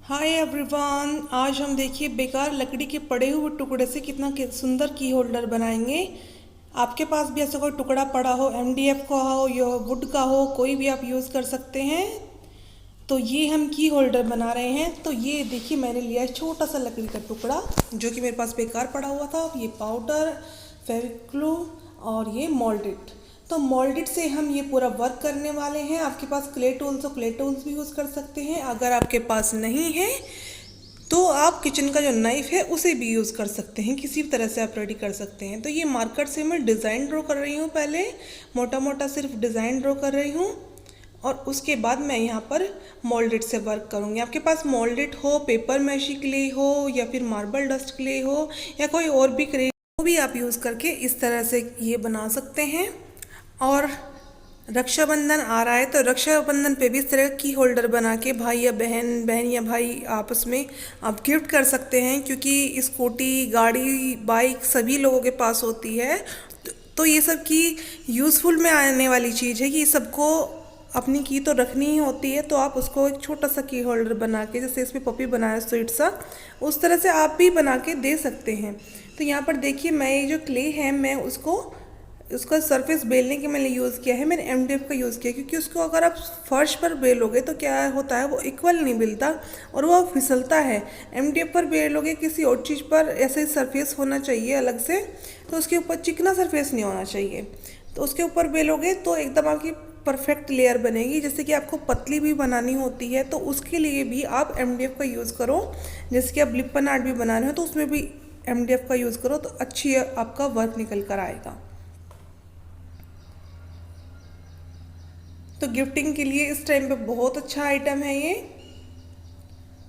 Hi everyone, आज हम देखिए बेकार लकड़ी के पड़े हुए टुकड़े से कितना सुंदर की होल्डर बनाएंगे। आपके पास भी ऐसा कोई टुकड़ा पड़ा हो, एमडीएफ का हो या वुड का हो, कोई भी आप यूज़ कर सकते हैं। तो ये हम की होल्डर बना रहे हैं। तो ये देखिए मैंने लिया है छोटा सा लकड़ी का टुकड़ा जो कि मेरे पास बेकार पड़ा हुआ था। ये पाउडर, फेविक्लो और ये मोल्डेड। तो मोल्डेड से हम ये पूरा वर्क करने वाले हैं। आपके पास क्ले टूल्स हो, क्ले टूल्स भी यूज़ कर सकते हैं। अगर आपके पास नहीं है तो आप किचन का जो नाइफ है उसे भी यूज़ कर सकते हैं। किसी भी तरह से आप रेडी कर सकते हैं। तो ये मार्कर से मैं डिज़ाइन ड्रॉ कर रही हूँ। पहले मोटा मोटा सिर्फ डिज़ाइन ड्रॉ कर रही हूँ और उसके बाद मैं यहाँ पर मोल्डेड से वर्क करूँगी। आपके पास मोल्डेड हो, पेपर मैशी क्ले हो या फिर मार्बल डस्ट क्ले हो या कोई और भी क्ले हो, भी आप यूज़ करके इस तरह से ये बना सकते हैं। और रक्षाबंधन आ रहा है तो रक्षाबंधन पे भी इस तरह की होल्डर बना के भाई या बहन, बहन या भाई आपस में आप गिफ्ट कर सकते हैं। क्योंकि स्कूटी, गाड़ी, बाइक सभी लोगों के पास होती है। तो ये सब की यूज़फुल में आने वाली चीज़ है कि सबको अपनी की तो रखनी ही होती है। तो आप उसको एक छोटा सा की होल्डर बना के, जैसे इसमें पपी बनाया स्वीट सा, उस तरह से आप भी बना के दे सकते हैं। तो यहाँ पर देखिए मैं ये जो क्ले है मैं उसका सरफेस बेलने के मैंने यूज़ किया है। मैंने एमडीएफ का यूज़ किया क्योंकि उसको अगर आप फर्श पर बेलोगे तो क्या होता है, वो इक्वल नहीं मिलता और वो फिसलता है। एमडीएफ पर बेलोगे किसी और चीज़ पर ऐसे सरफेस होना चाहिए अलग से, तो उसके ऊपर चिकना सरफेस नहीं होना चाहिए। तो उसके ऊपर बेलोगे तो एकदम आपकी परफेक्ट लेयर बनेगी। जैसे कि आपको पतली भी बनानी होती है तो उसके लिए भी आप एमडीएफ का यूज़ करो। जैसे कि आप लिपन आर्ट भी बना रहे हो तो उसमें भी एमडीएफ का यूज़ करो तो अच्छी आपका वर्क निकल कर आएगा। तो गिफ्टिंग के लिए इस टाइम पे बहुत अच्छा आइटम है ये।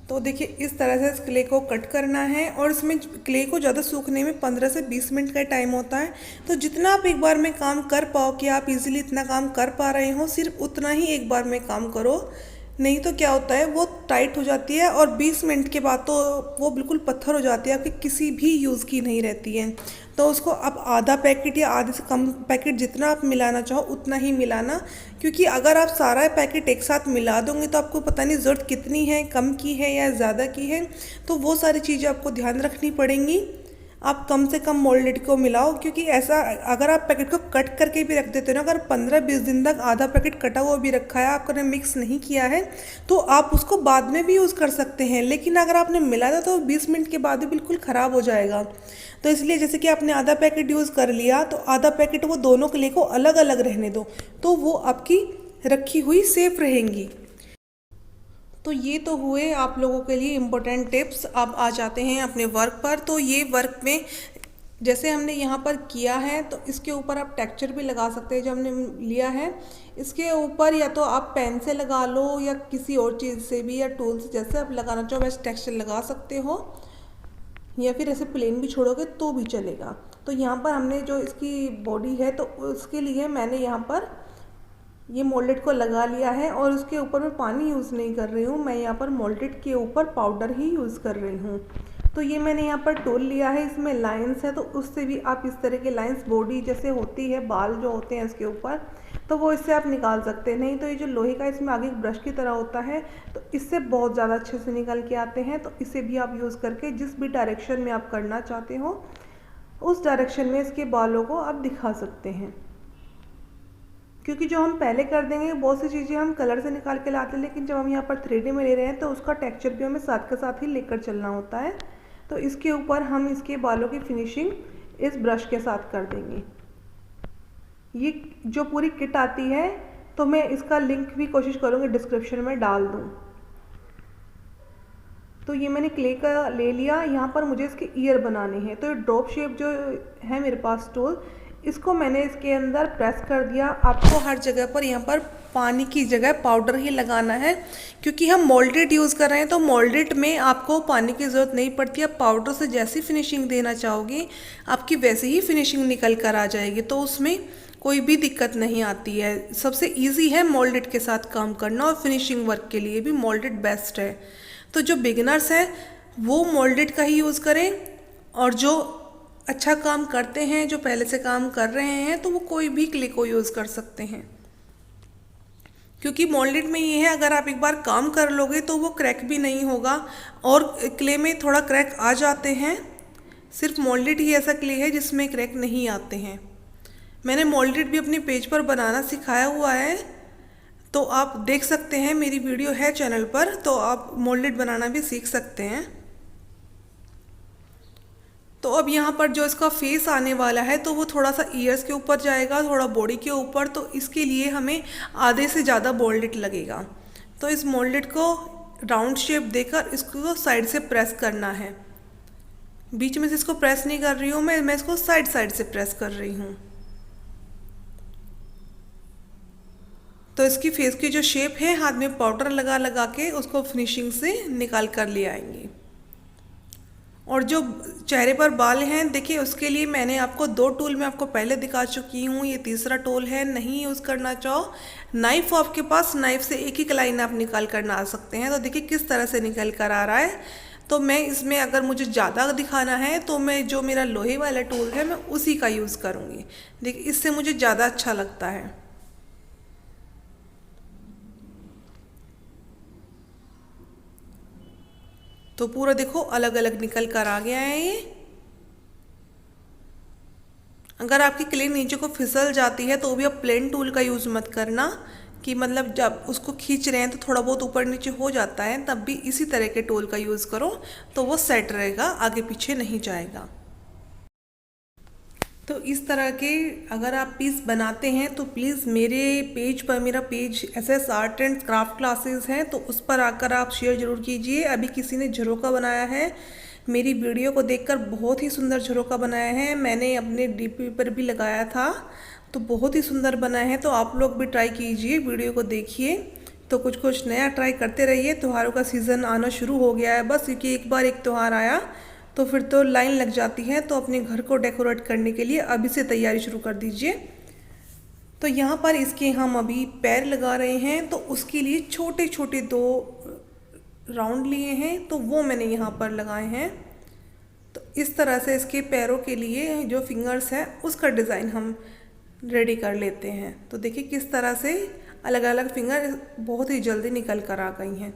तो देखिए इस तरह से इस क्ले को कट करना है और इसमें क्ले को ज़्यादा सूखने में 15 से 20 मिनट का टाइम होता है। तो जितना आप एक बार में काम कर पाओ कि आप इजीली इतना काम कर पा रहे हो, सिर्फ उतना ही एक बार में काम करो। नहीं तो क्या होता है, वो टाइट हो जाती है और 20 मिनट के बाद तो वो बिल्कुल पत्थर हो जाती है, आपकी किसी भी यूज़ की नहीं रहती है। तो उसको आप आधा पैकेट या आधे से कम पैकेट जितना आप मिलाना चाहो उतना ही मिलाना। क्योंकि अगर आप सारा पैकेट एक साथ मिला दोगे तो आपको पता नहीं ज़रूरत कितनी है, कम की है या ज़्यादा की है। तो वो सारी चीज़ें आपको ध्यान रखनी पड़ेंगी। आप कम से कम मोल्डेड को मिलाओ। क्योंकि ऐसा अगर आप पैकेट को कट करके भी रख देते हो ना, अगर 15-20 दिन तक आधा पैकेट कटा हुआ भी रखा है, आपने मिक्स नहीं किया है, तो आप उसको बाद में भी यूज़ कर सकते हैं। लेकिन अगर आपने मिला था तो 20 मिनट के बाद ही बिल्कुल ख़राब हो जाएगा। तो इसलिए जैसे कि आपने आधा पैकेट यूज़ कर लिया तो आधा पैकेट वो दोनों क्ले को अलग अलग रहने दो, तो वो आपकी रखी हुई सेफ रहेंगी। तो ये तो हुए आप लोगों के लिए इम्पोर्टेंट टिप्स। अब आ जाते हैं अपने वर्क पर। तो ये वर्क में जैसे हमने यहाँ पर किया है तो इसके ऊपर आप टेक्सचर भी लगा सकते हैं। जो हमने लिया है इसके ऊपर या तो आप पेन से लगा लो या किसी और चीज़ से भी, या टूल से, जैसे आप लगाना चाहो वैसे टेक्सचर लगा सकते हो, या फिर ऐसे प्लेन भी छोड़ोगे तो भी चलेगा। तो यहाँ पर हमने जो इसकी बॉडी है तो उसके लिए मैंने यहाँ पर ये मोल्डेड को लगा लिया है और उसके ऊपर मैं पानी यूज़ नहीं कर रही हूँ। मैं यहाँ पर मोल्डेड के ऊपर पाउडर ही यूज़ कर रही हूँ। तो ये मैंने यहाँ पर टूल लिया है, इसमें लाइंस है तो उससे भी आप इस तरह के लाइंस, बॉडी जैसे होती है, बाल जो होते हैं इसके ऊपर, तो वो इससे आप निकाल सकते हैं। नहीं तो ये जो लोहे का इसमें आगे एक ब्रश की तरह होता है तो इससे बहुत ज़्यादा अच्छे से निकल के आते हैं। तो इसे भी आप यूज़ करके जिस भी डायरेक्शन में आप करना चाहते हो उस डायरेक्शन में इसके बालों को आप दिखा सकते हैं। क्योंकि जो हम पहले कर देंगे बहुत सी चीज़ें हम कलर से निकाल के लाते हैं, लेकिन जब हम यहाँ पर 3D में ले रहे हैं तो उसका टेक्सचर भी हमें साथ के साथ ही लेकर चलना होता है। तो इसके ऊपर हम इसके बालों की फिनिशिंग इस ब्रश के साथ कर देंगे। ये जो पूरी किट आती है तो मैं इसका लिंक भी कोशिश करूँगी डिस्क्रिप्शन में डाल दूँ। तो ये मैंने क्ले का ले लिया। यहाँ पर मुझे इसके ईयर बनाने हैं तो ये ड्रॉप शेप जो है मेरे पास टूल, इसको मैंने इसके अंदर प्रेस कर दिया। आपको हर जगह पर यहाँ पर पानी की जगह पाउडर ही लगाना है। क्योंकि हम मोल्डेड यूज़ कर रहे हैं तो मोल्डेड में आपको पानी की ज़रूरत नहीं पड़ती। आप पाउडर से जैसी फिनिशिंग देना चाहोगे आपकी वैसे ही फिनिशिंग निकल कर आ जाएगी। तो उसमें कोई भी दिक्कत नहीं आती है। सबसे ईजी है मोल्डेड के साथ काम करना और फिनिशिंग वर्क के लिए भी मोल्डेड बेस्ट है। तो जो बिगिनर्स हैं वो मोल्डेड का ही यूज़ करें और जो अच्छा काम करते हैं, जो पहले से काम कर रहे हैं, तो वो कोई भी क्ले को यूज़ कर सकते हैं। क्योंकि मोल्डेड में ये है, अगर आप एक बार काम कर लोगे तो वो क्रैक भी नहीं होगा। और क्ले में थोड़ा क्रैक आ जाते हैं, सिर्फ मोल्डेड ही ऐसा क्ले है जिसमें क्रैक नहीं आते हैं। मैंने मोल्डेड भी अपने पेज पर बनाना सिखाया हुआ है, तो आप देख सकते हैं, मेरी वीडियो है चैनल पर, तो आप मोल्डेड बनाना भी सीख सकते हैं। तो अब यहाँ पर जो इसका फेस आने वाला है तो वो थोड़ा सा ईयर्स के ऊपर जाएगा, थोड़ा बॉडी के ऊपर, तो इसके लिए हमें आधे से ज़्यादा मोल्डेड लगेगा। तो इस मोल्डेड को राउंड शेप देकर इसको साइड से प्रेस करना है। बीच में से इसको प्रेस नहीं कर रही हूँ मैं इसको साइड साइड से प्रेस कर रही हूँ। तो इसकी फेस की जो शेप है, हाथ में पाउडर लगा लगा के उसको फिनिशिंग से निकाल कर ले आएंगे। और जो चेहरे पर बाल हैं, देखिए उसके लिए मैंने आपको दो टूल मैं आपको पहले दिखा चुकी हूँ, ये तीसरा टूल है। नहीं यूज़ करना चाहो, नाइफ आपके पास, नाइफ से एक एक लाइन आप निकाल कर ना आ सकते हैं। तो देखिए किस तरह से निकल कर आ रहा है। तो मैं इसमें अगर मुझे ज़्यादा दिखाना है तो मैं जो मेरा लोहे वाला टूल है मैं उसी का यूज़ करूँगी। देखिए इससे मुझे ज़्यादा अच्छा लगता है। तो पूरा देखो अलग अलग निकल कर आ गया है ये। अगर आपकी क्ले नीचे को फिसल जाती है तो भी आप प्लेन टूल का यूज़ मत करना, कि मतलब जब उसको खींच रहे हैं तो थोड़ा बहुत ऊपर नीचे हो जाता है, तब भी इसी तरह के टूल का यूज़ करो तो वो सेट रहेगा, आगे पीछे नहीं जाएगा। तो इस तरह के अगर आप पीस बनाते हैं तो प्लीज़ मेरे पेज पर, मेरा page SS art and craft classes है, तो उस पर आकर आप शेयर ज़रूर कीजिए। अभी किसी ने झरोका बनाया है, मेरी वीडियो को देखकर बहुत ही सुंदर झरोका बनाया है, मैंने अपने DP पर भी लगाया था, तो बहुत ही सुंदर बना है। तो आप लोग भी ट्राई कीजिए, वीडियो को देखिए, तो कुछ कुछ नया ट्राई करते रहिए। त्योहारों का सीज़न आना शुरू हो गया है बस, क्योंकि एक बार एक त्यौहार आया तो फिर तो लाइन लग जाती है। तो अपने घर को डेकोरेट करने के लिए अभी से तैयारी शुरू कर दीजिए। तो यहाँ पर इसके हम अभी पैर लगा रहे हैं, तो उसके लिए छोटे छोटे 2 राउंड लिए हैं, तो वो मैंने यहाँ पर लगाए हैं। तो इस तरह से इसके पैरों के लिए जो फिंगर्स हैं उसका डिज़ाइन हम रेडी कर लेते हैं। तो देखिए किस तरह से अलग अलग फिंगर बहुत ही जल्दी निकल कर आ गई हैं।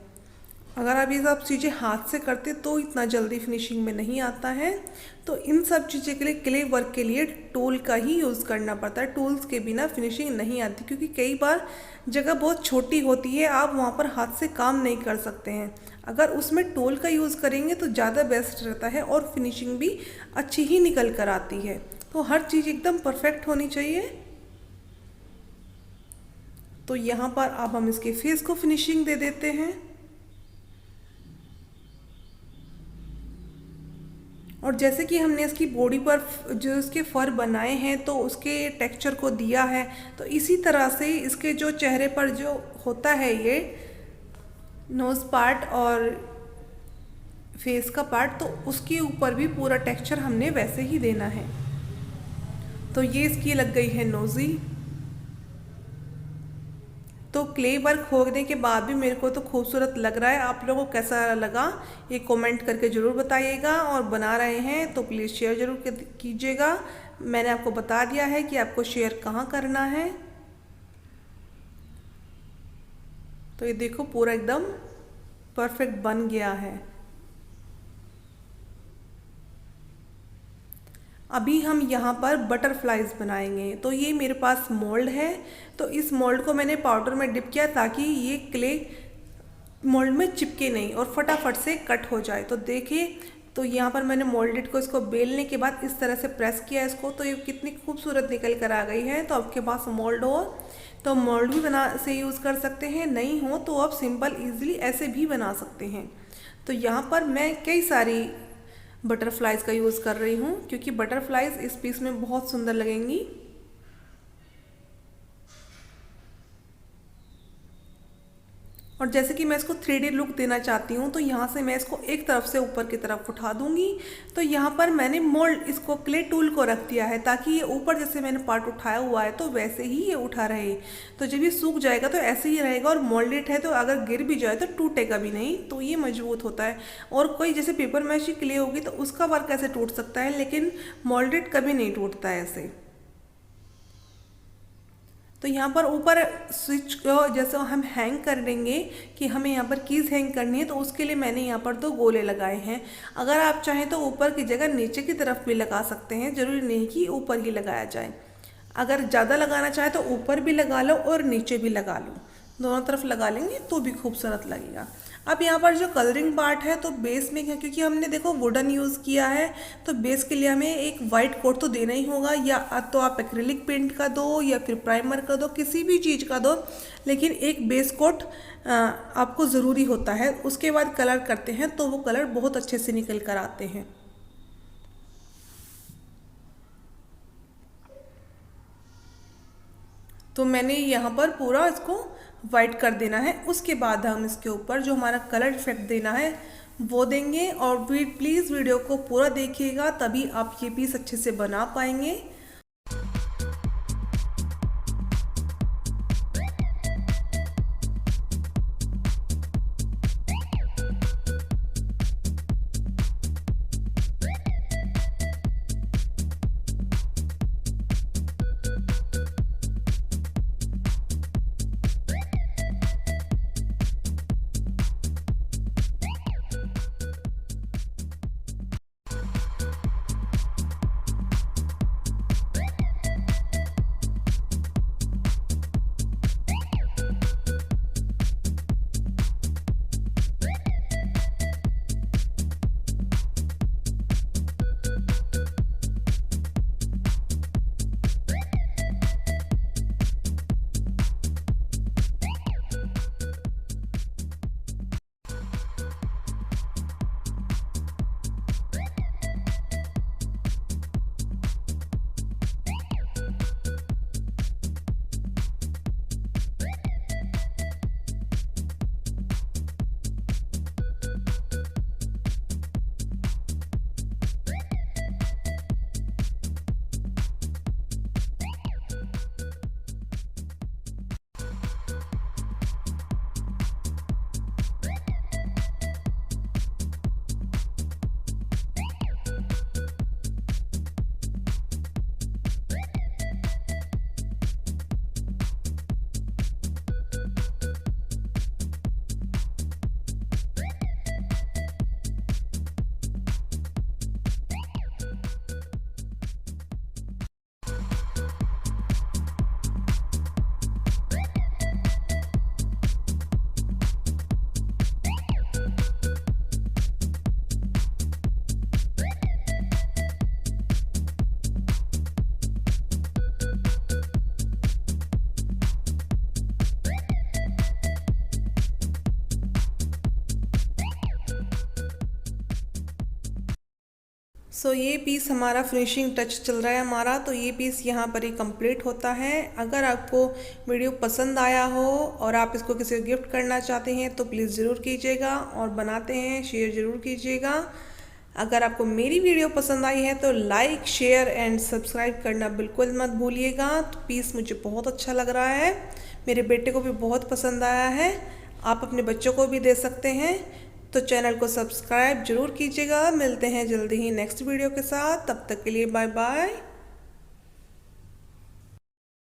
अगर आप ये सब चीज़ें हाथ से करते तो इतना जल्दी फिनिशिंग में नहीं आता है। तो इन सब चीज़ों के लिए, क्ले वर्क के लिए टूल का ही यूज़ करना पड़ता है। टूल्स के बिना फिनिशिंग नहीं आती, क्योंकि कई बार जगह बहुत छोटी होती है, आप वहाँ पर हाथ से काम नहीं कर सकते हैं। अगर उसमें टूल का यूज़ करेंगे तो ज़्यादा बेस्ट रहता है और फिनिशिंग भी अच्छी ही निकल कर आती है। तो हर चीज़ एकदम परफेक्ट होनी चाहिए। तो यहाँ पर अब हम इसके फेस को फिनिशिंग दे देते हैं। और जैसे कि हमने इसकी बॉडी पर जो इसके फर बनाए हैं तो उसके टेक्सचर को दिया है, तो इसी तरह से इसके जो चेहरे पर जो होता है ये नोज़ पार्ट और फेस का पार्ट, तो उसके ऊपर भी पूरा टेक्सचर हमने वैसे ही देना है। तो ये इसकी लग गई है नोज़ी। तो क्ले वर्क होने के बाद भी मेरे को तो खूबसूरत लग रहा है। आप लोगों को कैसा लगा ये कमेंट करके ज़रूर बताइएगा, और बना रहे हैं तो प्लीज़ शेयर ज़रूर कीजिएगा। मैंने आपको बता दिया है कि आपको शेयर कहाँ करना है। तो ये देखो पूरा एकदम परफेक्ट बन गया है। अभी हम यहाँ पर बटरफ्लाइज बनाएंगे। तो ये मेरे पास मोल्ड है, तो इस मोल्ड को मैंने पाउडर में डिप किया ताकि ये क्ले मोल्ड में चिपके नहीं और फटाफट से कट हो जाए। तो देखिए, तो यहाँ पर मैंने मोल्डेड को इसको बेलने के बाद इस तरह से प्रेस किया इसको, तो ये कितनी खूबसूरत निकल कर आ गई है। तो आपके पास मोल्ड हो तो मोल्ड भी बना से यूज़ कर सकते हैं, नहीं हो तो आप सिंपल ईजिली ऐसे भी बना सकते हैं। तो यहाँ पर मैं कई सारी बटरफ्लाइज का यूज़ कर रही हूँ, क्योंकि बटरफ्लाइज इस पीस में बहुत सुंदर लगेंगी। और जैसे कि मैं इसको 3D लुक देना चाहती हूँ, तो यहाँ से मैं इसको एक तरफ से ऊपर की तरफ उठा दूंगी। तो यहाँ पर मैंने मोल्ड इसको क्ले टूल को रख दिया है ताकि ये ऊपर जैसे मैंने पार्ट उठाया हुआ है तो वैसे ही ये उठा रहे। तो जब ये सूख जाएगा तो ऐसे ही रहेगा, और मोल्डेड है तो अगर गिर भी जाए तो टूटेगा भी नहीं, तो ये मजबूत होता है। और कोई जैसे पेपर मैशी क्ले होगी तो उसका वर्क ऐसे टूट सकता है, लेकिन मोल्डेड कभी नहीं टूटता है ऐसे। तो यहाँ पर ऊपर स्विच को जैसे हम हैंग कर देंगे कि हमें यहाँ पर कीज़ हैंग करनी है, तो उसके लिए मैंने यहाँ पर 2 गोले लगाए हैं। अगर आप चाहें तो ऊपर की जगह नीचे की तरफ भी लगा सकते हैं, ज़रूरी नहीं कि ऊपर ही लगाया जाए। अगर ज़्यादा लगाना चाहे तो ऊपर भी लगा लो और नीचे भी लगा लो, दोनों तरफ लगा लेंगे तो भी खूबसूरत लगेगा। अब यहाँ पर जो कलरिंग पार्ट है तो बेस में क्या, क्योंकि हमने देखो वुडन यूज़ किया है तो बेस के लिए हमें एक वाइट कोट तो देना ही होगा, या तो आप एक्रिलिक पेंट का दो या फिर प्राइमर का दो, किसी भी चीज़ का दो, लेकिन एक बेस कोट आपको ज़रूरी होता है। उसके बाद कलर करते हैं तो वो कलर बहुत अच्छे से निकल कर आते हैं। तो मैंने यहाँ पर पूरा इसको वाइट कर देना है। उसके बाद हम इसके ऊपर जो हमारा कलर इफेक्ट देना है वो देंगे। और प्लीज़ वीडियो को पूरा देखिएगा, तभी आप ये पीस अच्छे से बना पाएंगे। ये पीस हमारा फिनिशिंग टच चल रहा है हमारा, तो ये पीस यहाँ पर ही कंप्लीट होता है। अगर आपको वीडियो पसंद आया हो और आप इसको किसी को गिफ्ट करना चाहते हैं तो प्लीज़ ज़रूर कीजिएगा, और बनाते हैं शेयर ज़रूर कीजिएगा। अगर आपको मेरी वीडियो पसंद आई है तो लाइक शेयर एंड सब्सक्राइब करना बिल्कुल मत भूलिएगा। तो पीस मुझे बहुत अच्छा लग रहा है, मेरे बेटे को भी बहुत पसंद आया है, आप अपने बच्चों को भी दे सकते हैं। तो चैनल को सब्सक्राइब जरूर कीजिएगा। मिलते हैं जल्दी ही नेक्स्ट वीडियो के साथ, तब तक के लिए बाय बाय।